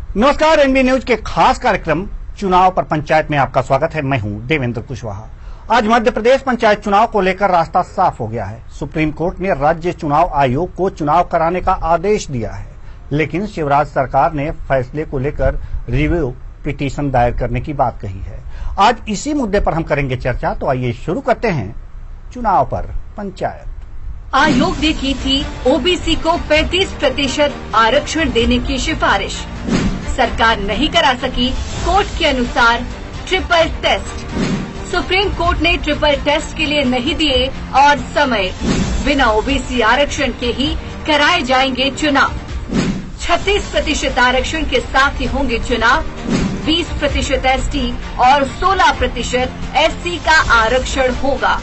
नमस्कार, NB news के खास कार्यक्रम चुनाव पर पंचायत में आपका स्वागत है। मैं हूं देवेंद्र कुशवाहा। आज मध्य प्रदेश पंचायत चुनाव को लेकर रास्ता साफ हो गया है। सुप्रीम कोर्ट ने राज्य चुनाव आयोग को चुनाव कराने का आदेश दिया है, लेकिन शिवराज सरकार ने फैसले को लेकर रिव्यू पिटीशन दायर करने की बात कही है। आज इसी मुद्दे पर हम करेंगे चर्चा। तो आइए शुरू करते हैं चुनाव पर पंचायत। आयोग ने की थी ओबीसी को 35% आरक्षण देने की सिफारिश। सरकार नहीं करा सकी कोर्ट के अनुसार ट्रिपल टेस्ट। सुप्रीम कोर्ट ने ट्रिपल टेस्ट के लिए नहीं दिए और समय। बिना ओबीसी आरक्षण के ही कराए जाएंगे चुनाव। 36% आरक्षण के साथ ही होंगे चुनाव। 20% एसटी और 16% एससी का आरक्षण होगा।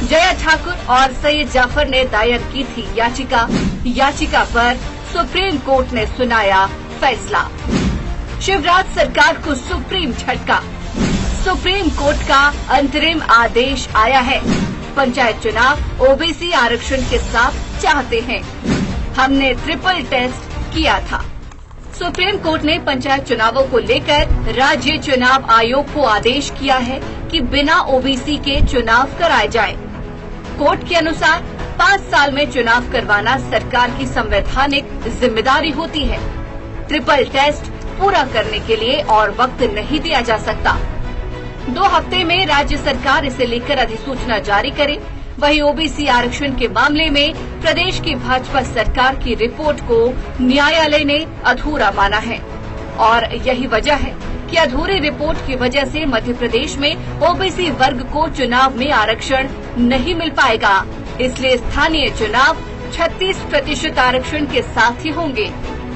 जया ठाकुर और सैयद जाफर ने दायर की थी याचिका पर सुप्रीम कोर्ट ने सुनाया फैसला। शिवराज सरकार को सुप्रीम झटका। सुप्रीम कोर्ट का अंतरिम आदेश आया है। पंचायत चुनाव ओबीसी आरक्षण के साथ चाहते हैं। हमने ट्रिपल टेस्ट किया था। सुप्रीम कोर्ट ने पंचायत चुनावों को लेकर राज्य चुनाव आयोग को आदेश किया है कि बिना ओबीसी के चुनाव कराए जाएं। कोर्ट के अनुसार 5 साल में चुनाव करवाना सरकार की संवैधानिक जिम्मेदारी होती है। ट्रिपल टेस्ट पूरा करने के लिए और वक्त नहीं दिया जा सकता। 2 हफ्ते में राज्य सरकार इसे लेकर अधिसूचना जारी करे। वहीं ओबीसी आरक्षण के मामले में प्रदेश की भाजपा सरकार की रिपोर्ट को न्यायालय ने अधूरा माना है और यही वजह है कि अधूरी रिपोर्ट की वजह से मध्य प्रदेश में ओबीसी वर्ग को चुनाव में आरक्षण नहीं मिल पाएगा। इसलिए स्थानीय चुनाव 36% आरक्षण के साथ ही होंगे,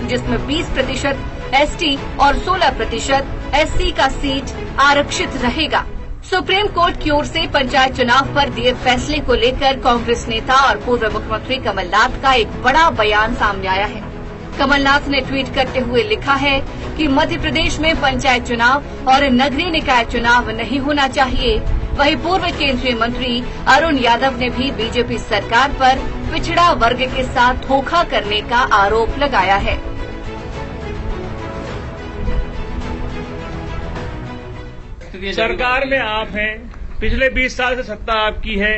जिसमें 20% एसटी और 16% एससी का सीट आरक्षित रहेगा। सुप्रीम कोर्ट की ओर से पंचायत चुनाव पर दिए फैसले को लेकर कांग्रेस नेता और पूर्व मुख्यमंत्री कमलनाथ का एक बड़ा बयान सामने आया है। कमलनाथ ने ट्वीट करते हुए लिखा है कि मध्य प्रदेश में पंचायत चुनाव और नगरीय निकाय चुनाव नहीं होना चाहिए। वहीं पूर्व केंद्रीय मंत्री अरुण यादव ने भी बीजेपी सरकार पर पिछड़ा वर्ग के साथ धोखा करने का आरोप लगाया है। सरकार में आप हैं, पिछले 20 साल से सत्ता आपकी है।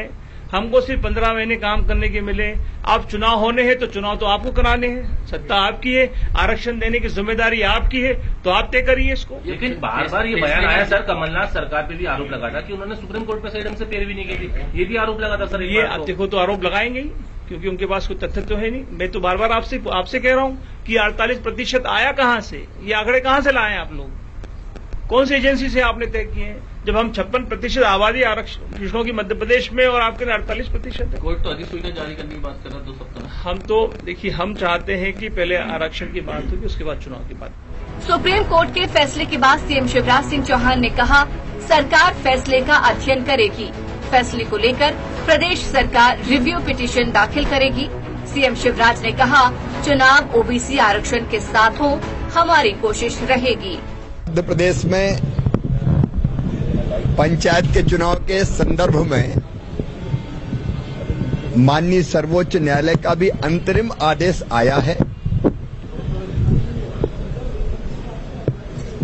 हमको सिर्फ 15 महीने काम करने के मिले। आप चुनाव होने हैं तो चुनाव तो आपको कराने हैं। सत्ता आपकी है, आरक्षण देने की जिम्मेदारी आपकी है, तो आप तय करिए इसको। लेकिन बार बार ये बयान आया सर, कमलनाथ सरकार पे भी आरोप लगा था कि उन्होंने सुप्रीम कोर्ट पे सही ढंग से पैरवी नहीं की थी। ये भी आरोप लगा था सर। ये आप देखो तो आरोप लगाएंगे ही, क्योंकि उनके पास कोई तथ्य तो है नहीं। मैं तो बार बार आपसे कह रहा हूँ कि 48% आया कहाँ से, ये आंकड़े कहाँ से लाए आप लोग? कौन सी एजेंसी से आपने तय किए हैं? जब हम 56% आबादी आरक्षण की मध्य प्रदेश में और आपके 48% है। कोर्ट तो अधिसूचना जारी करने की बात कर रहा 2 सप्ताह में। हम तो देखिए, हम चाहते हैं कि पहले आरक्षण की बात होगी, उसके बाद चुनाव की बात। सुप्रीम कोर्ट के फैसले के बाद सीएम शिवराज सिंह चौहान ने कहा, सरकार फैसले का अध्ययन करेगी। फैसले को लेकर प्रदेश सरकार रिव्यू पिटीशन दाखिल करेगी। सीएम शिवराज ने कहा, चुनाव ओबीसी आरक्षण के साथ हो, हमारी कोशिश रहेगी। मध्य प्रदेश में पंचायत के चुनाव के संदर्भ में माननीय सर्वोच्च न्यायालय का भी अंतरिम आदेश आया है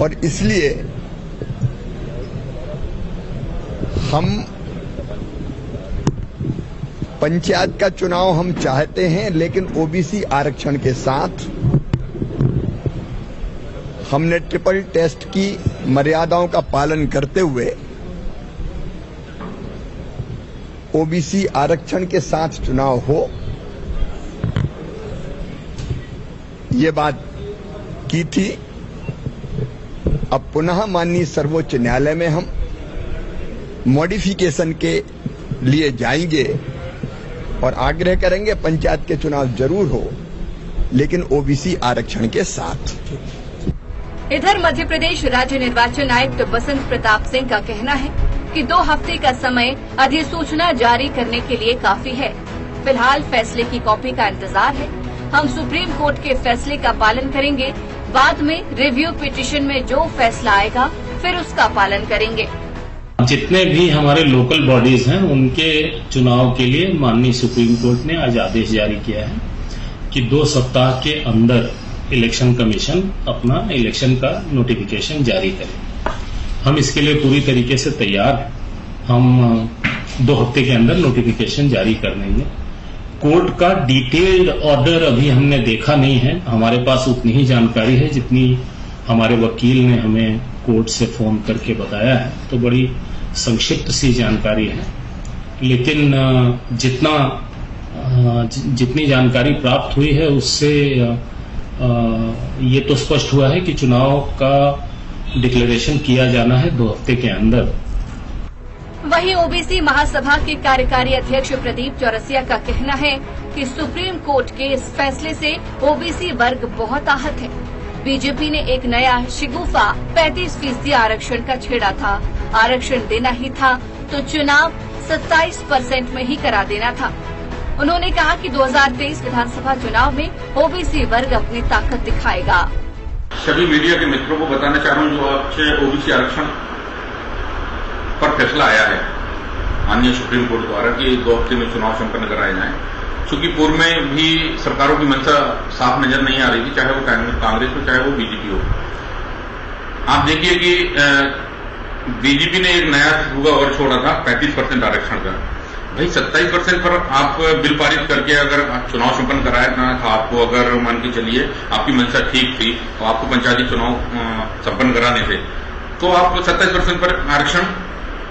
और इसलिए हम पंचायत का चुनाव हम चाहते हैं, लेकिन ओबीसी आरक्षण के साथ हमने ट्रिपल टेस्ट की मर्यादाओं का पालन करते हुए ओबीसी आरक्षण के साथ चुनाव हो, ये बात की थी। अब पुनः माननीय सर्वोच्च न्यायालय में हम मॉडिफिकेशन के लिए जाएंगे और आग्रह करेंगे पंचायत के चुनाव जरूर हो, लेकिन ओबीसी आरक्षण के साथ। इधर मध्य प्रदेश राज्य निर्वाचन आयुक्त बसंत प्रताप सिंह का कहना है कि 2 हफ्ते का समय अधिसूचना जारी करने के लिए काफी है। फिलहाल फैसले की कॉपी का इंतजार है। हम सुप्रीम कोर्ट के फैसले का पालन करेंगे। बाद में रिव्यू पिटीशन में जो फैसला आएगा फिर उसका पालन करेंगे। जितने भी हमारे लोकल बॉडीज हैं उनके चुनाव के लिए माननीय सुप्रीम कोर्ट ने आज आदेश जारी किया है कि 2 सप्ताह के अंदर इलेक्शन कमीशन अपना इलेक्शन का नोटिफिकेशन जारी करे। हम इसके लिए पूरी तरीके से तैयार हैं। हम 2 हफ्ते के अंदर नोटिफिकेशन जारी कर देंगे। कोर्ट का डिटेल्ड ऑर्डर अभी हमने देखा नहीं है। हमारे पास उतनी ही जानकारी है जितनी हमारे वकील ने हमें कोर्ट से फोन करके बताया है, तो बड़ी संक्षिप्त सी जानकारी है। लेकिन जितनी जानकारी प्राप्त हुई है उससे ये तो स्पष्ट हुआ है कि चुनाव का डिक्लेरेशन किया जाना है 2 हफ्ते के अंदर। वहीं ओबीसी महासभा के कार्यकारी अध्यक्ष प्रदीप चौरसिया का कहना है कि सुप्रीम कोर्ट के इस फैसले से ओबीसी वर्ग बहुत आहत है। बीजेपी ने एक नया शिगुफा 35% आरक्षण का छेड़ा था। आरक्षण देना ही था तो चुनाव 27% में ही करा देना था। उन्होंने कहा कि 2023 विधानसभा चुनाव में ओबीसी वर्ग अपनी ताकत दिखाएगा। सभी मीडिया के मित्रों को बताना चाह रहा हूं, जो आपसे ओबीसी आरक्षण पर फैसला आया है माननीय सुप्रीम कोर्ट द्वारा कि 2 हफ्ते में चुनाव संपन्न कराए जाएं। चूंकि पूर्व में भी सरकारों की मंशा साफ नजर नहीं आ रही थी, चाहे वो कांग्रेस हो चाहे वो बीजेपी हो। आप देखिए कि बीजेपी ने एक नया हुआ और छोड़ा था 35% आरक्षण का। भाई 27% पर आप बिल पारित करके अगर चुनाव संपन्न कराया था आपको, अगर मान के चलिए आपकी मंशा ठीक थी तो आपको पंचायती चुनाव संपन्न कराने थे, तो आप 27% पर आरक्षण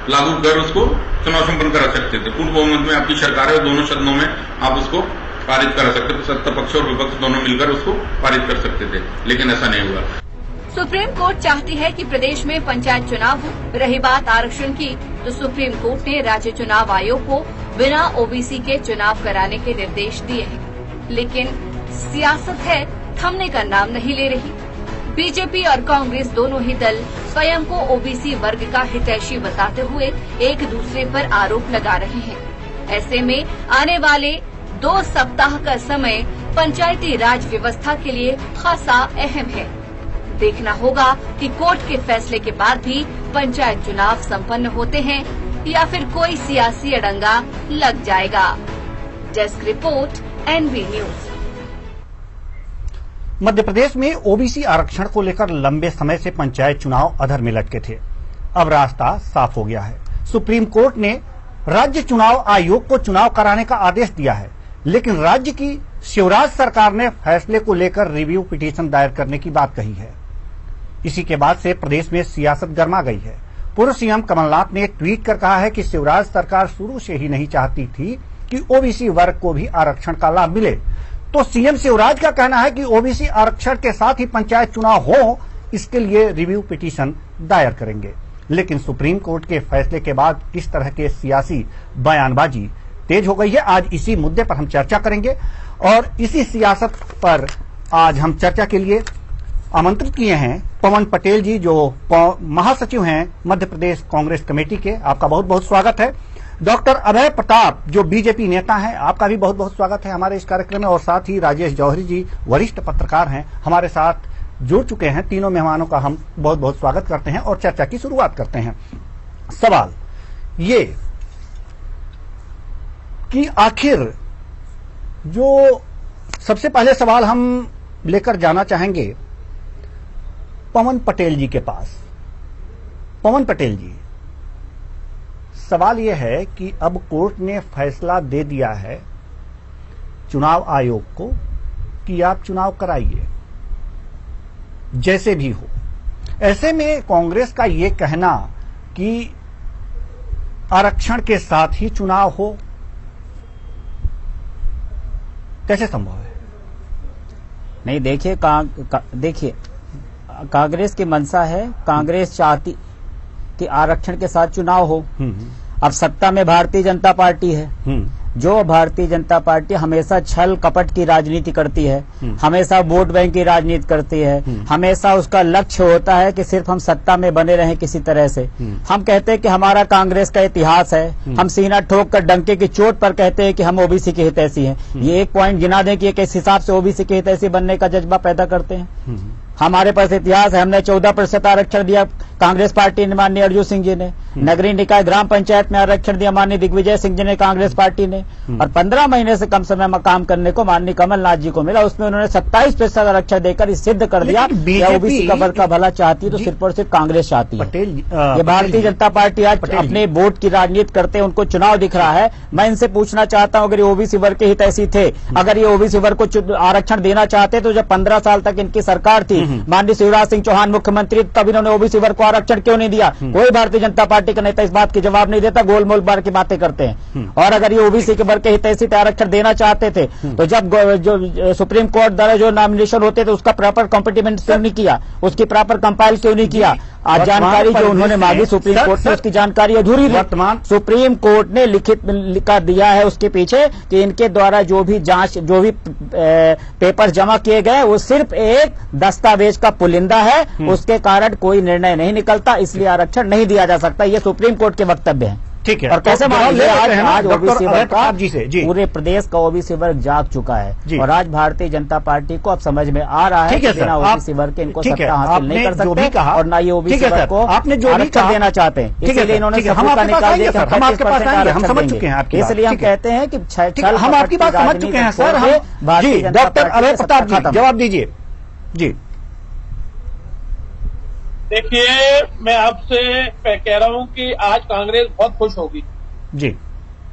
लागू कर उसको चुनाव संपन्न करा सकते थे। पूर्ण बहुमत में आपकी सरकार है और दोनों सदनों में आप उसको पारित करा सकते थे। सत्ता पक्ष और विपक्ष दोनों मिलकर उसको पारित कर सकते थे, लेकिन ऐसा नहीं हुआ। सुप्रीम कोर्ट चाहती है कि प्रदेश में पंचायत चुनाव हो। रही बात आरक्षण की, तो सुप्रीम कोर्ट ने राज्य चुनाव आयोग को बिना ओबीसी के चुनाव कराने के निर्देश दिए हैं। लेकिन सियासत है, थमने का नाम नहीं ले रही। बीजेपी और कांग्रेस दोनों ही दल स्वयं को ओबीसी वर्ग का हितैषी बताते हुए एक दूसरे पर आरोप लगा रहे हैं। ऐसे में आने वाले 2 सप्ताह का समय पंचायती राज व्यवस्था के लिए खासा अहम है। देखना होगा कि कोर्ट के फैसले के बाद भी पंचायत चुनाव संपन्न होते हैं या फिर कोई सियासी अड़ंगा लग जाएगा। Desk report, NV news. Madhya Pradesh में ओबीसी आरक्षण को लेकर लंबे समय से पंचायत चुनाव अधर में लटके थे। अब रास्ता साफ हो गया है। सुप्रीम कोर्ट ने राज्य चुनाव आयोग को चुनाव कराने का आदेश दिया है, लेकिन राज्य की शिवराज सरकार ने फैसले को लेकर रिव्यू पिटीशन दायर करने की बात कही है। इसी के बाद से प्रदेश में सियासत गर्मा गई है। पूर्व सीएम कमलनाथ ने ट्वीट कर कहा है कि शिवराज सरकार शुरू से ही नहीं चाहती थी कि ओबीसी वर्ग को भी आरक्षण का लाभ मिले। तो सीएम शिवराज का कहना है कि ओबीसी आरक्षण के साथ ही पंचायत चुनाव हो, इसके लिए रिव्यू पिटीशन दायर करेंगे। लेकिन सुप्रीम कोर्ट के फैसले के बाद किस तरह के सियासी बयानबाजी तेज हो गई है, आज इसी मुद्दे पर हम चर्चा करेंगे। और इसी सियासत पर आज हम चर्चा के लिए आमंत्रित किए हैं पवन पटेल जी, जो महासचिव हैं मध्य प्रदेश कांग्रेस कमेटी के। आपका बहुत बहुत स्वागत है। डॉक्टर अभय प्रताप, जो बीजेपी नेता हैं, आपका भी बहुत बहुत स्वागत है हमारे इस कार्यक्रम में। और साथ ही राजेश जौहरी जी, वरिष्ठ पत्रकार हैं, हमारे साथ जुड़ चुके हैं। तीनों मेहमानों का हम बहुत बहुत स्वागत करते हैं और चर्चा की शुरुआत करते हैं। सवाल ये कि आखिर जो सबसे पहले सवाल हम लेकर जाना चाहेंगे पवन पटेल जी के पास। पवन पटेल जी, सवाल यह है कि अब कोर्ट ने फैसला दे दिया है चुनाव आयोग को कि आप चुनाव कराइए जैसे भी हो। ऐसे में कांग्रेस का यह कहना कि आरक्षण के साथ ही चुनाव हो, कैसे संभव है? नहीं, देखिए देखिए कांग्रेस की मंशा है, कांग्रेस चाहती कि आरक्षण के साथ चुनाव हो। अब सत्ता में भारतीय जनता पार्टी है, जो भारतीय जनता पार्टी हमेशा छल कपट की राजनीति करती है, हमेशा वोट बैंक की राजनीति करती है, हमेशा उसका लक्ष्य होता है कि सिर्फ हम सत्ता में बने रहें किसी तरह से। हम कहते हैं कि हमारा कांग्रेस का इतिहास है, हम सीना ठोक कर डंके की चोट पर कहते हैं कि हम ओबीसी के हितैषी हैं। ये एक पॉइंट गिना दें कि किस हिसाब से ओबीसी के हितैषी बनने का जज्बा पैदा करते हैं। हमारे पास इतिहास है, हमने 14% आरक्षण दिया कांग्रेस पार्टी ने, माननीय अर्जुन सिंह जी ने। नगरीय निकाय ग्राम पंचायत में आरक्षण दिया माननीय दिग्विजय सिंह जी ने, कांग्रेस पार्टी ने। और 15 महीने से कम समय में काम करने को माननीय कमलनाथ जी को मिला, उसमें उन्होंने 27% आरक्षण देकर इस सिद्ध कर दिया कि ओबीसी का वर्ग का भला चाहती है तो सिर्फ और सिर्फ कांग्रेस चाहती है। ये भारतीय जनता पार्टी आज अपने वोट की राजनीति करते हैं, उनको चुनाव दिख रहा है। मैं इनसे पूछना चाहता हूं, अगर ये ओबीसी वर्ग के हितैषी थे, अगर ये ओबीसी वर्ग को आरक्षण देना चाहते तो जब 15 साल तक इनकी सरकार थी, माननीय शिवराज सिंह चौहान मुख्यमंत्री, तब इन्होंने ओबीसी वर्ग को आरक्षण क्यों नहीं दिया? कोई भारतीय जनता पार्टी का नेता इस बात की जवाब नहीं देता, गोलमोल बार की बातें करते हैं। और अगर ये ओबीसी के वर्ग के हितैषी आरक्षण देना चाहते थे तो जब जो सुप्रीम कोर्ट द्वारा जो नॉमिनेशन होते थे उसका प्रॉपर कॉम्पिटिमेंट क्यों नहीं किया, उसकी प्रॉपर कंपाइल क्यों नहीं किया? आज जानकारी जो उन्होंने मांगी सुप्रीम कोर्ट ने, उसकी जानकारी अधूरी वर्तमान सुप्रीम कोर्ट ने लिखित लिखा दिया है उसके पीछे कि इनके द्वारा जो भी जांच, जो भी पेपर जमा किए गए वो सिर्फ एक दस्तावेज का पुलिंदा है, उसके कारण कोई निर्णय नहीं निकलता, इसलिए आरक्षण नहीं दिया जा सकता। ये सुप्रीम कोर्ट के वक्तव्य हैं। ठीक है, और कैसे आज ओबीसी वर्ग का जी से जी पूरे प्रदेश का ओबीसी वर्ग जाग चुका है और आज भारतीय जनता पार्टी को अब समझ में आ रहा है कि बिना ओबीसी वर्ग के इनको सत्ता हासिल नहीं कर सकते और ना ये ओबीसी वर्ग को आपने जो भी आरक्षण देना चाहते हैं, इसलिए इन्होंने सबूत निकाल दिया कि हम आपके पास आएंगे, हम समझ चुके हैं आपकी, इसलिए हम कहते हैं कि हम आपकी बात समझ चुके हैं सर। जी डॉक्टर अभय प्रताप जी जवाब दीजिए। जी देखिए, मैं आपसे कह रहा हूं कि आज कांग्रेस बहुत खुश होगी जी,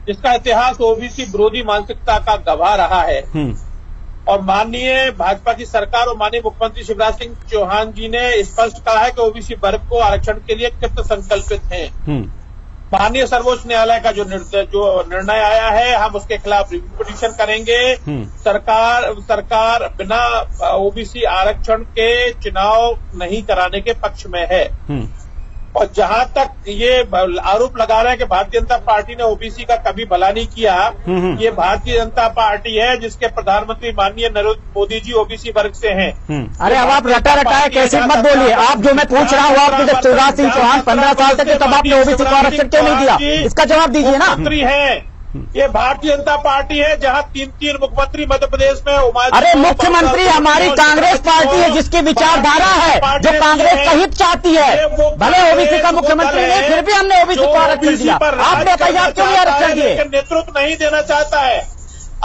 जिसका इतिहास ओबीसी विरोधी मानसिकता का गवाह रहा है। और माननीय भाजपा की सरकार और माननीय मुख्यमंत्री शिवराज सिंह चौहान जी ने स्पष्ट कहा है कि ओबीसी वर्ग को आरक्षण के लिए कृत संकल्पित हैं। माननीय सर्वोच्च न्यायालय का जो निर्णय आया है, हम उसके खिलाफ रिव्यू पिटीशन करेंगे। सरकार बिना ओबीसी आरक्षण के चुनाव नहीं कराने के पक्ष में है। और जहां तक ये आरोप लगा रहे हैं कि भारतीय जनता पार्टी ने ओबीसी का कभी भला नहीं किया, ये भारतीय जनता पार्टी है जिसके प्रधानमंत्री माननीय नरेंद्र मोदी जी ओबीसी वर्ग से हैं। अरे अब आप रटा कैसे मत बोलिए, आप जो मैं पूछ रहा हूँ, आपने जब शिवराज सिंह चौहान 15 साल तक तब आपने ओबीसी को आरक्षण क्यों नहीं दिया, इसका जवाब दीजिए ना। मुख्यमंत्री है, ये भारतीय जनता पार्टी है जहां 3 मुख्यमंत्री मध्य प्रदेश में। अरे मुख्यमंत्री हमारी कांग्रेस पार्टी है जिसकी विचारधारा है, जो कांग्रेस का हित चाहती है। भले ओबीसी का मुख्यमंत्री नहीं, फिर भी हमने ओबीसी को आरक्षण दिया। आप बताइए आप क्यों नहीं आरक्षण दिए? नेतृत्व नहीं देना चाहता है।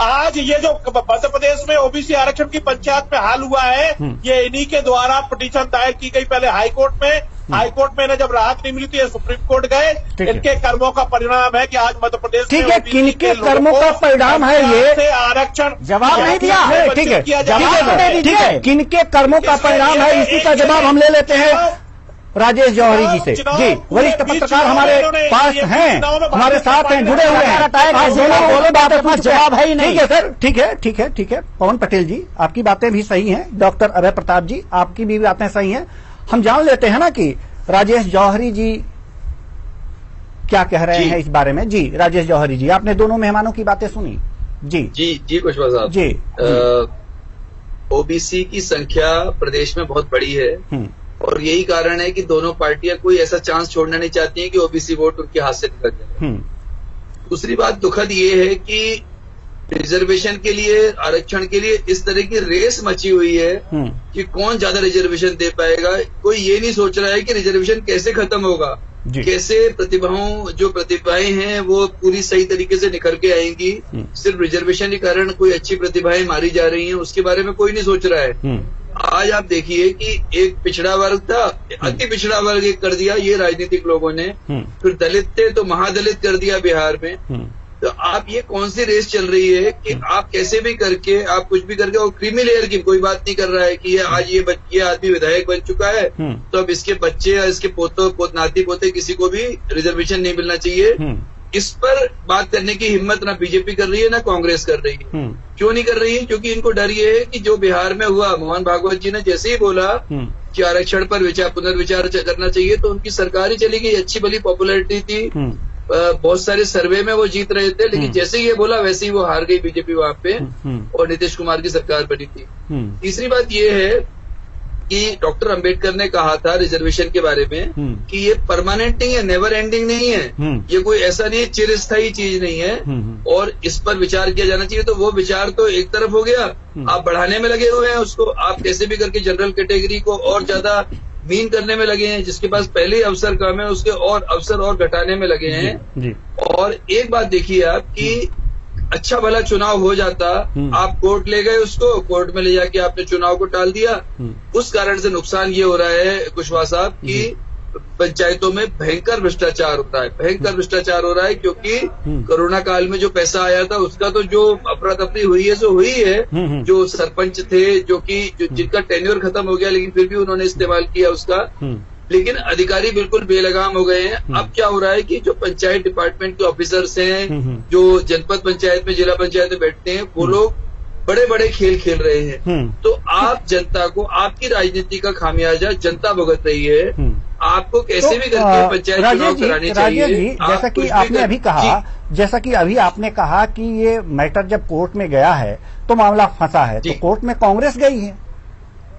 आज ये जो मध्य प्रदेश में ओबीसी आरक्षण की पंचायत में हाल हुआ है, ये इन्हीं के द्वारा पिटीशन दायर की गई पहले हाईकोर्ट में। हाईकोर्ट में जब राहत नहीं मिली थी, सुप्रीम कोर्ट गए। इनके कर्मों का परिणाम है कि आज मध्य प्रदेश ठीक है, किनके कर्मों का परिणाम है ये? आरक्षण जवाब नहीं दिया। ठीक है, ठीक है, किनके कर्मों का परिणाम है, इसी का जवाब हम ले लेते हैं राजेश जौहरी जी से। जी वरिष्ठ पत्रकार हमारे पास हैं, हमारे साथ हैं, जुड़े हुए हैं। आप दोनों बातें पास जवाब है ही नहीं। ठीक है सर, ठीक है। पवन पटेल जी, आपकी बातें भी सही हैं। डॉक्टर अभय प्रताप जी, आपकी भी बातें सही हैं। हम जान लेते हैं ना कि राजेश जौहरी जी क्या कह रहे हैं इस बारे में। जी राजेश जौहरी जी, आपने दोनों मेहमानों की बातें सुनी। जी कुशवाहा साहब जी, ओबीसी की संख्या प्रदेश में बहुत बड़ी है और यही कारण है कि दोनों पार्टियां कोई ऐसा चांस छोड़ना नहीं चाहती हैं कि ओबीसी वोट उनके हाथ से निकल जाए। दूसरी बात दुखद ये है कि रिजर्वेशन के लिए, आरक्षण के लिए इस तरह की रेस मची हुई है कि कौन ज्यादा रिजर्वेशन दे पाएगा। कोई ये नहीं सोच रहा है कि रिजर्वेशन कैसे खत्म होगा, कैसे प्रतिभाएं हैं वो पूरी सही तरीके से निखर के आएंगी। सिर्फ रिजर्वेशन के कारण कोई अच्छी प्रतिभाएं मारी जा रही हैं, उसके बारे में कोई नहीं सोच रहा है। आज आप देखिए कि एक पिछड़ा वर्ग था, अति पिछड़ा वर्ग एक कर दिया ये राजनीतिक लोगों ने, फिर दलित थे तो महादलित कर दिया बिहार में। तो आप ये कौन सी रेस चल रही है कि आप कैसे भी करके, आप कुछ भी करके, और क्रीमी लेयर की कोई बात नहीं कर रहा है कि आज ये आदमी विधायक बन चुका है तो अब इसके बच्चे या इसके नाती पोते किसी को भी रिजर्वेशन नहीं मिलना चाहिए। इस पर बात करने की हिम्मत ना बीजेपी कर रही है ना कांग्रेस कर रही है। क्यों नहीं कर रही है? क्योंकि इनको डर ये है कि जो बिहार में हुआ, मोहन भागवत जी ने जैसे ही बोला कि आरक्षण पर पुनर्विचार करना चाहिए तो उनकी सरकार ही चली गई। अच्छी भली पॉपुलैरिटी थी, बहुत सारे सर्वे में वो जीत रहे थे, लेकिन जैसे ही ये बोला वैसे ही वो हार गई बीजेपी वहां पे और नीतीश कुमार की सरकार बनी थी। तीसरी बात ये है कि डॉक्टर अंबेडकर ने कहा था रिजर्वेशन के बारे में कि ये परमानेंट नहीं है, नेवर एंडिंग नहीं है, ये कोई ऐसा नहीं है, चिरस्थायी चीज नहीं है और इस पर विचार किया जाना चाहिए। तो वो विचार तो एक तरफ हो गया, आप बढ़ाने में लगे हुए हैं उसको, आप कैसे भी करके जनरल कैटेगरी को और ज्यादा मीन करने में लगे हैं, जिसके पास पहले ही अवसर कम है उसके और अवसर और घटाने में लगे हैं। और एक बात देखिए आप कि अच्छा भला चुनाव हो जाता, आप कोर्ट ले गए उसको, कोर्ट में ले जाके आपने चुनाव को टाल दिया, उस कारण से नुकसान ये हो रहा है कुशवाहा साहब कि पंचायतों में भयंकर भ्रष्टाचार होता है, भयंकर भ्रष्टाचार हो रहा है, क्योंकि कोरोना काल में जो पैसा आया था उसका तो जो अफरा तफरी हुई है सो हुई है। जो सरपंच थे जिनका टेन्योर खत्म हो गया लेकिन फिर भी उन्होंने इस्तेमाल किया उसका, लेकिन अधिकारी बिल्कुल बेलगाम हो गए हैं। अब क्या हो रहा है कि जो पंचायत डिपार्टमेंट के ऑफिसर्स हैं, जो जनपद पंचायत में, जिला पंचायत में बैठते हैं, वो लोग बड़े बड़े खेल खेल रहे हैं। तो आप जनता को, आपकी राजनीति का खामियाजा जनता भुगत रही है। आपको कैसे भी करके पंचायत चुनाव कराने चाहिए। जैसा कि अभी आपने कहा कि ये मैटर जब कोर्ट में गया है तो मामला फंसा है, तो कोर्ट में कांग्रेस गई है,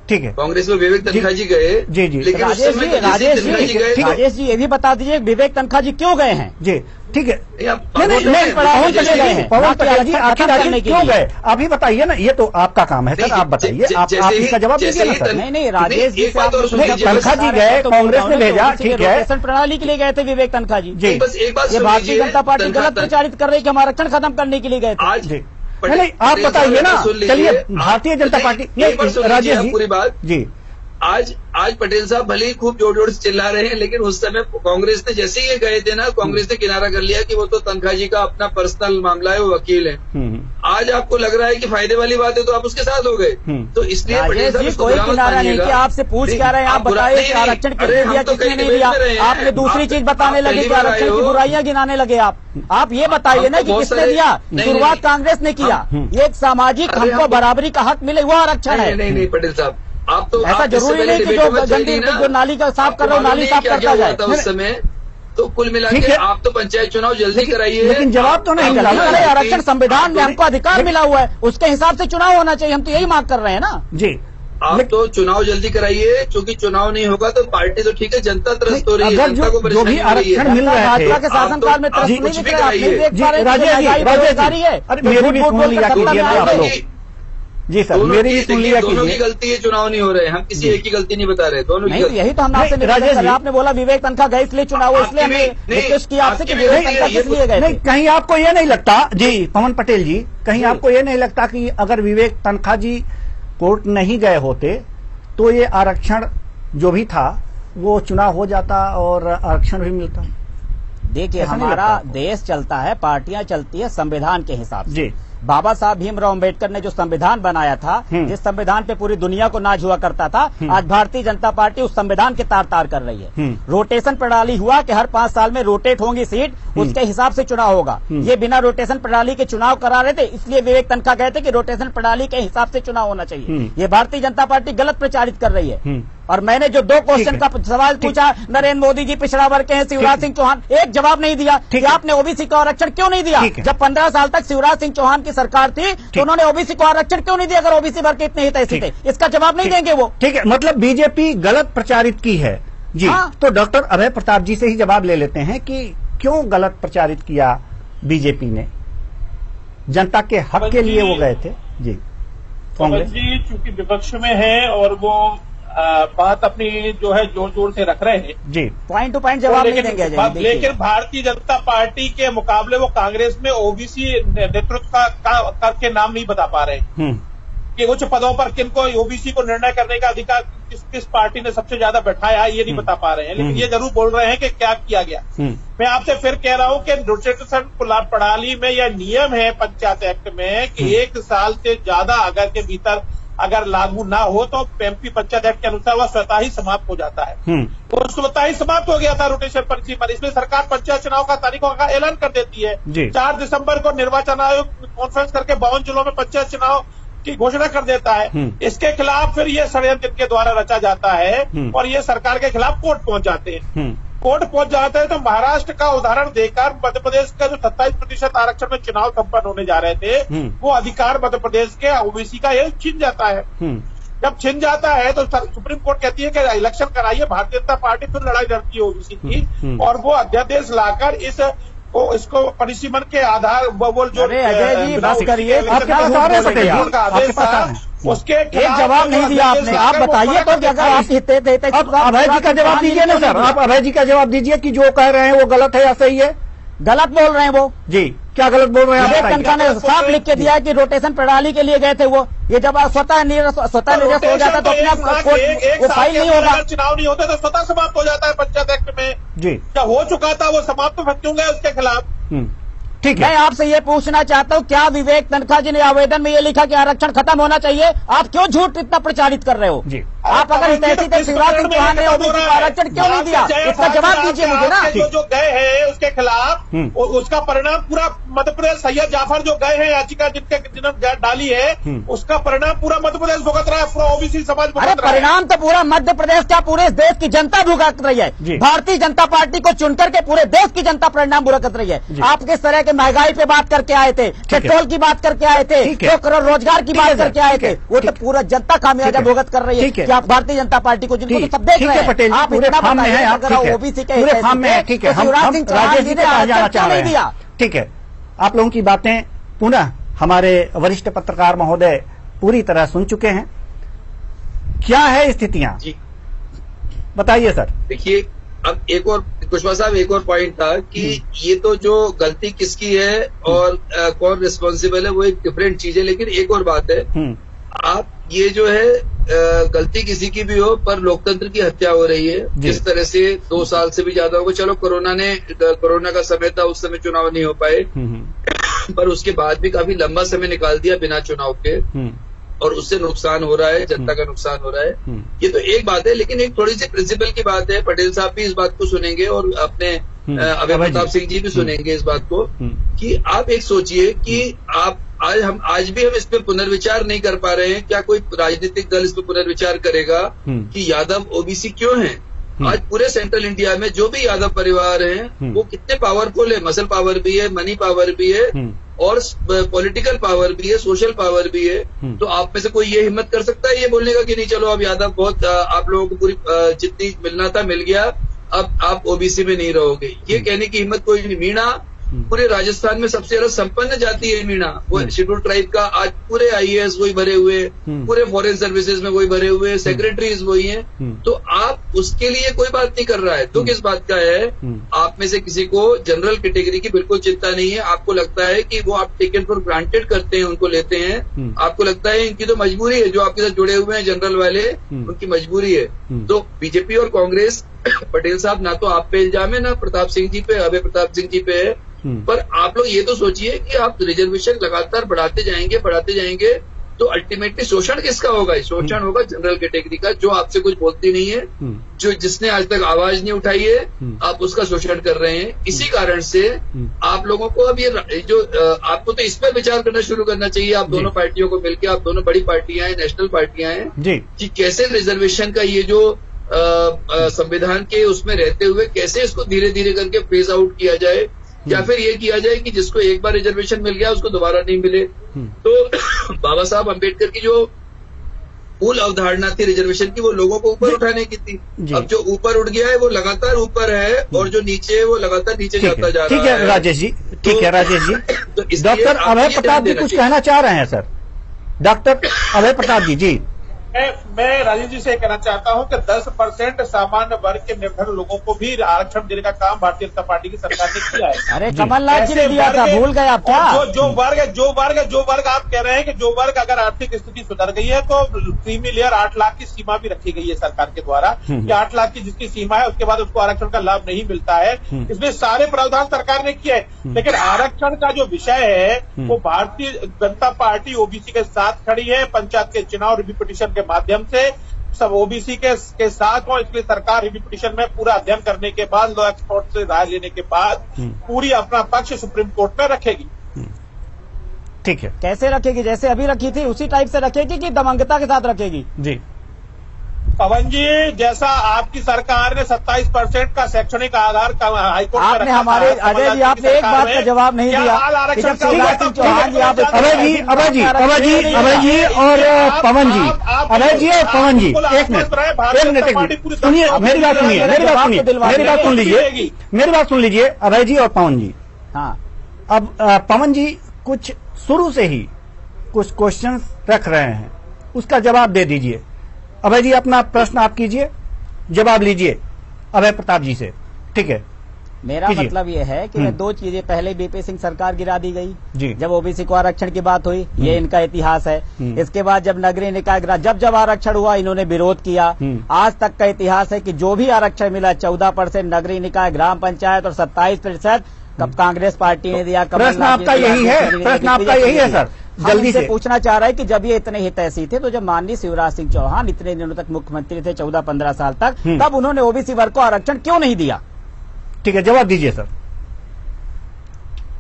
ठीक है, कांग्रेस में विवेक तनखा जी गए। जी जी, लेकिन राजेश जी ये भी बता दीजिए विवेक तनखा जी क्यों गए हैं? जी ठीक है, नहीं पवन पटेल जी आखिर क्यों गए अभी बताइए ना, ये तो आपका काम है सर, आप बताइए, आप इसका जवाब दीजिए ना सर। नहीं राजेश जी तनखा जी गए, कांग्रेस ने भेजा, ठीक है, रोटेशन प्रणाली के लिए गए थे विवेक तनखा जी। बस एक बात, ये भारतीय जनता पार्टी गलत प्रचारित कर रही है कि हम आरक्षण खत्म करने के लिए गए थे। आज नहीं आप बताइए ना, चलिए भारतीय जनता पार्टी, राजेश जी पूरी बात जी, आज पटेल साहब भले ही खूब जोर जोर से चिल्ला रहे हैं, लेकिन उस समय कांग्रेस ने जैसे ही ये गए थे ना, कांग्रेस ने किनारा कर लिया कि वो तो तनखा जी का अपना पर्सनल मामला है, वो वकील है। आज आपको लग रहा है कि फायदे वाली बात है तो आप उसके साथ हो गए। तो इसलिए पटेल साहब कोई किनारा नहीं कि आपसे पूछ क्या रहे हैं, आप बताइए कि आरक्षण किसने दिया किसने नहीं दिया। आपने दूसरी चीज बताने लगे कि आरक्षण की बुराइयां गिनाने लगे। आप ये बताइए ना कि किसने दिया। शुरुआत कांग्रेस ने किया, ये एक सामाजिक, हमको बराबरी का हक मिले, वो आरक्षण है। नहीं पटेल साहब, आप तो ऐसा जरूरी नहीं कि जो नाली का साफ कर रहे हो नाली साफ करता जाए उस समय। तो कुल मिला के आप तो पंचायत चुनाव जल्दी कराइए, लेकिन जवाब तो नहीं मिला। आरक्षण संविधान में हमको अधिकार मिला हुआ है, उसके हिसाब से चुनाव होना चाहिए, हम तो यही मांग कर रहे हैं ना जी। आप तो चुनाव जल्दी कराइए, क्योंकि चुनाव नहीं होगा तो पार्टी तो ठीक है, जनता त्रस्त हो रही है, जनता को जो भी आरक्षण मिल रहा है भाजपा के शासनकाल में त्रस्त नहीं दिख रहा है। जी सर, मेरी भी सुन लिया दोनों की गलती है, चुनाव नहीं हो रहे, हम किसी एक की गलती नहीं बता रहे, दोनों की गलती। यही तो हम आपसे राजेश, आपने बोला विवेक तनखा गए इसलिए चुनाव हो, इसलिए हमने रिक्वेस्ट किया आपसे कि विवेक तनखा किस लिए गए। नहीं, कहीं आपको ये नहीं लगता जी पवन पटेल जी, कहीं आपको ये नहीं लगता कि अगर विवेक तनखा जी कोर्ट नहीं गए होते तो ये आरक्षण जो भी था वो चुनाव हो जाता और आरक्षण भी मिलता? देखिए, हमारा देश चलता है, पार्टियां चलती है संविधान के हिसाब से। बाबा साहब भीमराव अंबेडकर ने जो संविधान बनाया था, जिस संविधान पे पूरी दुनिया को नाज हुआ करता था, आज भारतीय जनता पार्टी उस संविधान के तार तार कर रही है। रोटेशन प्रणाली हुआ कि हर 5 साल में रोटेट होंगी सीट, उसके हिसाब से चुनाव होगा। ये बिना रोटेशन प्रणाली के चुनाव करा रहे थे, इसलिए विवेक तनखा गए थे कि रोटेशन प्रणाली के हिसाब से चुनाव होना चाहिए। ये भारतीय जनता पार्टी गलत प्रचारित कर रही है। और मैंने जो 2 क्वेश्चन का सवाल पूछा, नरेंद्र मोदी जी पिछड़ा वर्ग के हैं, शिवराज सिंह चौहान, एक जवाब नहीं दिया कि आपने ओबीसी को आरक्षण क्यों नहीं दिया। जब 15 साल तक शिवराज सिंह चौहान की सरकार थी तो उन्होंने ओबीसी को आरक्षण क्यों नहीं दिया, अगर ओबीसी वर्ग के इतने हित ऐसे थे? इसका जवाब नहीं देंगे वो। ठीक है, मतलब बीजेपी गलत प्रचारित की है जी। तो डॉक्टर अभय प्रताप जी से ही जवाब ले लेते हैं कि क्यों गलत प्रचारित किया बीजेपी ने, जनता के हक के लिए वो गए थे जी। कांग्रेस जी चूंकि विपक्ष में है और वो बात अपनी जो है जोर जोर से रख रहे हैं जी, पॉइंट टू पॉइंट जवाब नहीं देंगे। लेकिन भारतीय जनता पार्टी के मुकाबले वो कांग्रेस में ओबीसी नेतृत्व का के नाम नहीं बता पा रहे कि उच्च पदों पर किनको ओबीसी को निर्णय करने का अधिकार किस पार्टी ने सबसे ज्यादा बैठाया, ये नहीं बता पा रहे हैं। लेकिन ये जरूर बोल रहे हैं कि क्या किया गया। मैं आपसे फिर कह रहा हूं कि रोटेशन प्रणाली में यह नियम है पंचायत एक्ट में कि 1 साल से ज्यादा के भीतर अगर लागू ना हो तो एमपी पंचायत एक्ट के अनुसार वह स्वतः ही समाप्त हो जाता है। वो स्वतः ही समाप्त हो गया था रोटेशन पॉलिसी पर। इसमें सरकार पंचायत चुनाव का तारीखों का ऐलान कर देती है। 4 दिसंबर को निर्वाचन आयोग कॉन्फ्रेंस करके 52 जिलों में पंचायत चुनाव की घोषणा कर देता है। इसके खिलाफ फिर ये षड्यंत्र के द्वारा रचा जाता है और ये सरकार के खिलाफ कोर्ट पहुंच जाते हैं। कोर्ट पहुंच जाते हैं तो महाराष्ट्र का उदाहरण देकर मध्य प्रदेश का जो 27% आरक्षण में चुनाव संपन्न होने जा रहे थे, वो अधिकार मध्य प्रदेश के ओबीसी का ये छीन जाता है। जब छिन जाता है तो सुप्रीम कोर्ट कहती है कि इलेक्शन कराइए, भारतीय जनता पार्टी फिर लड़ाई लड़ती है ओबीसी की, और वो अध्यादेश लाकर इसको परिसीमन के आधार बोल जो अजय जी बात करिए, उसके एक जवाब नहीं दिया आपने, आप बताइए तो अगर आप कहते अब अभय जी का जवाब दीजिए ना सर, आप अभय जी का जवाब दीजिए कि जो कह रहे हैं वो गलत है या सही है। गलत बोल रहे हैं वो जी, क्या गलत बोल रहे हैं? विवेक तनखा ने साफ लिख के दिया है कि रोटेशन प्रणाली के लिए गए थे वो, ये जब स्वतः निरस्त हो जाता तो अपने वो फाइल नहीं होगा। चुनाव नहीं होते तो स्वतः समाप्त हो जाता है पंचायत एक्ट में जी, क्या हो चुका था वो समाप्त क्यों गए उसके खिलाफ? ठीक है। मैं आपसे ये पूछना चाहता हूँ, क्या विवेक तनखा जी ने आवेदन में ये लिखा कि आरक्षण खत्म होना चाहिए? आप क्यों झूठ इतना प्रचारित कर रहे हो जी? आप अगर हितैषी थे शिवराज सिंह चौहान ने ओबीसी को आरक्षण क्यों नहीं दिया, इसका जवाब दीजिए मुझे ना। जो गए हैं उसके खिलाफ उसका परिणाम पूरा मध्य प्रदेश, सैयद जाफर जो गए हैं याचिका जिन्होंने डाली है उसका परिणाम पूरा मध्य प्रदेश भुगत रहा है, पूरा ओबीसी समाज भुगत रहा है। परिणाम तो पूरा मध्य प्रदेश क्या पूरे देश की जनता भुगत रही है। भारतीय जनता पार्टी को चुनकर के पूरे देश की जनता परिणाम भुगत रही है। आप किस तरह के महंगाई पे बात करके आए थे, पेट्रोल की बात करके आए थे, 2 करोड़ रोजगार की बात करके आए थे, वो तो पूरा जनता खामियाजा भुगत कर रही है कि आप भारतीय जनता पार्टी को जिनको तो सब देख रहे हैं। पटेल आप पूरे फार्म में हैं, आप ओबीसी के पूरे फार्म में हैं, ठीक है। हम राजेश जी कहा जाना चाह रहे हैं, ठीक है। आप लोगों की बातें पुनः हमारे वरिष्ठ पत्रकार महोदय पूरी तरह सुन चुके हैं। क्या है स्थितियां, बताइए सर। देखिए, अब एक और कुशवाहा साहब, एक और पॉइंट था कि ये तो जो गलती किसकी है और कौन रिस्पॉन्सिबल है वो एक डिफरेंट चीज है, लेकिन एक और बात है, आप ये जो है गलती किसी की भी हो पर लोकतंत्र की हत्या हो रही है। जिस तरह से 2 साल से भी ज्यादा होगा, चलो कोरोना का समय था, उस समय चुनाव नहीं हो पाए, पर उसके बाद भी काफी लंबा समय निकाल दिया बिना चुनाव के, और उससे नुकसान हो रहा है, जनता का नुकसान हो रहा है। ये तो एक बात है, लेकिन एक थोड़ी सी प्रिंसिपल की बात है। पटेल साहब भी इस बात को सुनेंगे और अपने अभय प्रताप सिंह जी भी सुनेंगे इस बात को, कि आप एक सोचिए कि आप आज भी हम इस पे पुनर्विचार नहीं कर पा रहे हैं। क्या कोई राजनीतिक दल इस पे पुनर्विचार करेगा कि यादव ओबीसी क्यों हैं? आज पूरे सेंट्रल इंडिया में जो भी यादव परिवार हैं वो कितने पावरफुल है, मसल पावर भी है, मनी पावर भी है, और पॉलिटिकल पावर भी है, सोशल पावर भी है। तो आप में से कोई ये हिम्मत कर सकता है ये बोलने का कि नहीं चलो अब यादव बहुत आप लोगों को पूरी जितनी मिलना था मिल गया, अब आप ओबीसी में नहीं रहोगे? ये कहने की हिम्मत कोई नहीं। मीणा पूरे राजस्थान में सबसे ज्यादा संपन्न जाति है मीणा, वो शेड्यूल ट्राइब का। आज पूरे आईएएस वही भरे हुए, पूरे फॉरेन सर्विसेज में वही भरे हुए, सेक्रेटरीज वही हैं। तो आप उसके लिए कोई बात नहीं कर रहा है। तो किस बात का है? आप में से किसी को जनरल कैटेगरी की बिल्कुल चिंता नहीं है। आपको लगता है कि वो आप टेकन फॉर ग्रांटेड करते हैं, उनको लेते हैं। आपको लगता है इनकी तो मजबूरी है, जो आपके साथ जुड़े हुए हैं जनरल वाले, उनकी मजबूरी है। तो बीजेपी और कांग्रेस, पटेल साहब, ना तो आप पे इल्जाम है, ना प्रताप सिंह जी पे, अभय प्रताप सिंह जी पे है, पर आप लोग ये तो सोचिए कि आप रिजर्वेशन लगातार बढ़ाते जाएंगे तो अल्टीमेटली शोषण किसका होगा? शोषण होगा जनरल कैटेगरी का, जो आपसे कुछ बोलती नहीं है, जो जिसने आज तक आवाज नहीं उठाई है, आप उसका शोषण कर रहे हैं। इसी कारण से आप लोगों को अब ये जो आपको तो इस पर विचार करना शुरू करना चाहिए। आप दोनों पार्टियों को मिलकर, आप दोनों बड़ी पार्टियां हैं, नेशनल पार्टियां हैं, कि कैसे रिजर्वेशन का ये जो संविधान के उसमें रहते हुए कैसे इसको धीरे धीरे करके फेज आउट किया जाए, या फिर ये किया जाए कि जिसको एक बार रिजर्वेशन मिल गया उसको दोबारा नहीं मिले। तो बाबा साहब अम्बेडकर की जो मूल अवधारणा थी रिजर्वेशन की, वो लोगों को ऊपर उठाने की थी। अब जो ऊपर उठ गया है वो लगातार ऊपर है, और जो नीचे है वो लगातार नीचे जाता जा रहा है। ठीक है राजेश जी, ठीक है राजेश जी। डॉक्टर अभय प्रताप जी कुछ कहना चाह रहे हैं सर। डॉक्टर अभय प्रताप जी। मैं राजीव जी से कहना चाहता हूं कि 10% सामान्य वर्ग के निर्धन लोगों को भी आरक्षण देने का काम भारतीय जनता पार्टी की सरकार ने किया है। अरे कमलनाथ जी ने दिया था, भूल गए आप क्या? जो वर्ग आप कह रहे हैं कि जो वर्ग अगर आर्थिक स्थिति सुधर गई है तो क्रीमी लेयर 8 लाख की सीमा भी रखी गई है सरकार के द्वारा, कि 8 लाख की जिसकी सीमा है उसके बाद उसको आरक्षण का लाभ नहीं मिलता है। इसमें सारे प्रावधान सरकार ने किए हैं, लेकिन आरक्षण का जो विषय है वो भारतीय जनता पार्टी ओबीसी के साथ खड़ी है। पंचायत के चुनाव रिव्यू पिटीशन के माध्यम से सब ओबीसी के साथ हो, इसलिए सरकार रिव्यू पिटीशन में पूरा अध्ययन करने के बाद, लॉ एक्सपर्ट से राय लेने के बाद पूरी अपना पक्ष सुप्रीम कोर्ट में रखेगी। ठीक है, कैसे रखेगी? जैसे अभी रखी थी उसी टाइप से रखेगी कि दमंगता के साथ रखेगी? जी, पवन जी, जैसा आपकी सरकार ने 27% का शैक्षणिक आधार हाईकोर्ट में आपने रखा हमारे था, अजय जी आपने एक बात का जवाब नहीं दिया कि जब शिवराज सिंह चौहान जी आप अभय जी और पवन जी, एक मिनट सुनिए, मेरी बात सुन लीजिए अभय जी और पवन जी। हाँ, अब पवन जी कुछ शुरू से ही कुछ क्वेश्चंस रख रहे हैं, उसका जवाब दे दीजिए। अभय जी अपना प्रश्न आप कीजिए, जवाब लीजिए अभय प्रताप जी से, ठीक है? मेरा कीजिए। मतलब ये है कि मैं दो चीजें, पहले बीपी सिंह सरकार गिरा दी गई जी। जब ओबीसी को आरक्षण की बात हुई, ये इनका इतिहास है। इसके बाद जब नगरीय निकाय जब आरक्षण हुआ इन्होंने विरोध किया। आज तक का इतिहास है कि जो भी आरक्षण मिला 14% नगरीय निकाय, ग्राम पंचायत और 27% कब कांग्रेस पार्टी ने दिया। प्रश्न आपका यही है, प्रश्न आपका यही है सर, जल्दी से पूछना चाह रहा है कि जब ये इतने हितैषी थे तो जब माननीय शिवराज सिंह चौहान इतने दिनों तक मुख्यमंत्री थे, 14-15 साल तक, तब उन्होंने ओबीसी वर्ग को आरक्षण क्यों नहीं दिया? ठीक है, जवाब दीजिए सर।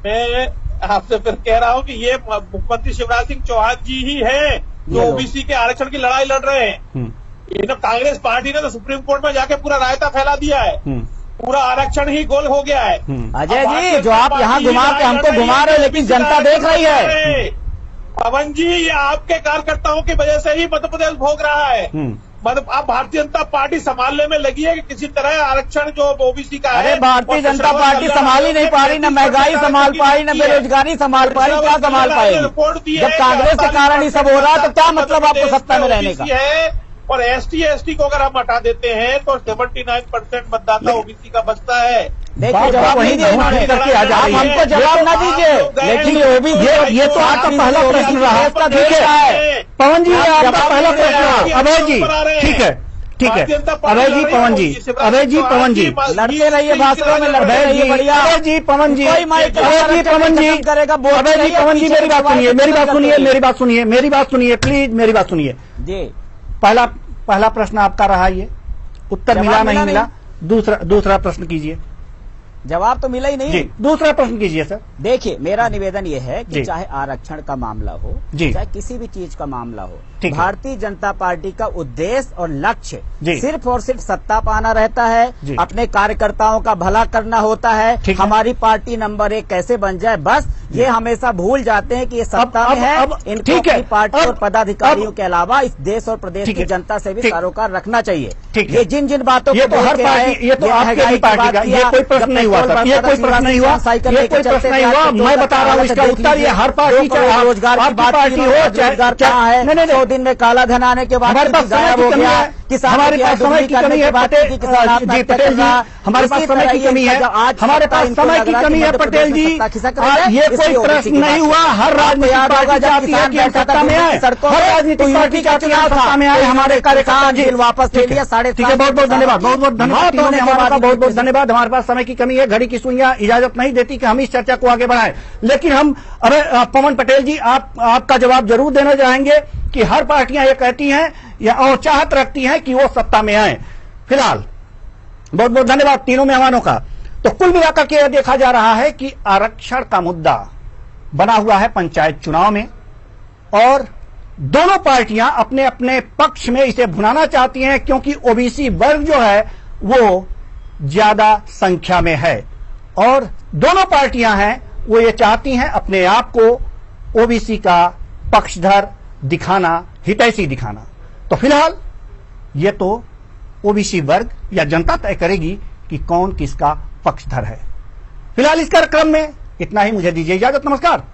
मैं आपसे फिर कह रहा हूं कि ये मुख्यमंत्री शिवराज सिंह चौहान जी ही हैं जो ओबीसी के आरक्षण की लड़ाई लड़ रहे हैं। ये कांग्रेस पार्टी ने तो सुप्रीम कोर्ट में जाके पूरा रायता फैला दिया है, पूरा आरक्षण ही गोल हो गया है। अजय जी, जो आप यहाँ घुमा के हमको घुमा रहे हैं, लेकिन जनता देख रही है। पवन जी, ये आपके कार्यकर्ताओं की वजह से ही मध्य प्रदेश भोग रहा है। मतलब आप भारतीय जनता पार्टी संभालने में लगी है कि किसी तरह आरक्षण जो ओबीसी का है। अरे भारतीय जनता पार्टी संभाल ही नहीं पा रही, न महंगाई संभाल पाई, न बेरोजगारी संभाल पाई, क्या संभाल पाएगी? जब कांग्रेस के कारण ही सब हो रहा है तो क्या मतलब आपको सत्ता में रहने का? और एसटी को अगर हम हटा देते हैं तो 79% मतदाता ओबीसी का बचता है। देखिए, जवाब नहीं दिया इन्होंने, आप हमको जवाब ना दीजिए। लेकिन ये तो आपका पहला प्रश्न रहा, ठीक है पवन जी, आपका पहला प्रश्न रहा। अभय जी, ठीक है अभय जी, पवन जी, लड़ते रहिए, भाषणों में लड़ते रहिए, बढ़िया। अभय जी, पवन जी, कोई माइक करेगा, अभय जी, पवन जी, मेरी बात सुनिए, प्लीज मेरी बात सुनिए जी। पहला प्रश्न आपका रहा, ये उत्तर मिला नहीं मिला। दूसरा प्रश्न कीजिए। जवाब तो मिला ही नहीं। जी, दूसरा प्रश्न कीजिए सर। देखिए, मेरा निवेदन ये है कि जी। चाहे आरक्षण का मामला हो, जी। चाहे किसी भी चीज का मामला हो, ठीक है। भारतीय जनता पार्टी का उद्देश्य और लक्ष्य जी। सिर्फ और सिर्फ सत्ता पाना रहता है, जी। अपने कार्यकर्ताओं का भला करना होता है, ठीक है। हमारी पार्टी नंबर 1 कैसे बन जाए, बस ये हमेशा भूल जाते हैं कि ये सत्ता में है। इनको ठीक है, अपनी पार्टी और पदाधिकारियों के अलावा इस देश और प्रदेश ठीक की है, जनता से भी ठीक। सरोकार रखना चाहिए। ठीक है। ये जिन बातों ये तो हर पार्टी, ये तो आपके भी पार्टी का, ये कोई प्रश्न नहीं हुआ सर, ये कोई प्रश्न नहीं हुआ, ये कोई प्रश्न नहीं हुआ। मैं बता रहा हूँ इसका उत्तर, ये हर पार्टी, चाहे रोजगार की बात पार्टी हो, रोजगार कहाँ है? 100 दिन में काला धन आने के बाद हमारे पास गायब हो गया। हमारे पास समय की कमी है पटेल जी, पटेल जी, हमारे पास समय की कमी है, हमारे पास समय की कमी है पटेल जी। ये कोई प्रश्न नहीं हुआ, हर राजनीतिक पार्टी चाहती है कि हम सत्ता में आए, हर राजनीतिक पार्टी चाहती है सत्ता में आए, हमारे कार्यकर्ता जी वापस ले लिया। 7.5 बहुत बहुत धन्यवाद, हमारा बहुत बहुत धन्यवाद। हमारे पास समय की कमी है, घड़ी की सुइयां इजाजत नहीं देती कि हम इस चर्चा को आगे बढ़ाएं, लेकिन हम पवन पटेल जी, आपका जवाब जरूर देना चाहेंगे कि हर पार्टियां ये कहती हैं या और चाहत रखती हैं कि वो सत्ता में आए। फिलहाल बहुत बहुत धन्यवाद तीनों मेहमानों का। तो कुल मिलाकर के यह देखा जा रहा है कि आरक्षण का मुद्दा बना हुआ है पंचायत चुनाव में, और दोनों पार्टियां अपने अपने पक्ष में इसे भुनाना चाहती हैं, क्योंकि ओबीसी वर्ग जो है वो ज्यादा संख्या में है, और दोनों पार्टियां हैं वो ये चाहती हैं अपने आप को ओबीसी का पक्षधर दिखाना, हितैषी दिखाना। तो फिलहाल ये तो ओबीसी वर्ग या जनता तय करेगी कि कौन किसका पक्षधर है। फिलहाल इस कार्यक्रम में इतना ही, मुझे दीजिए इजाजत, नमस्कार।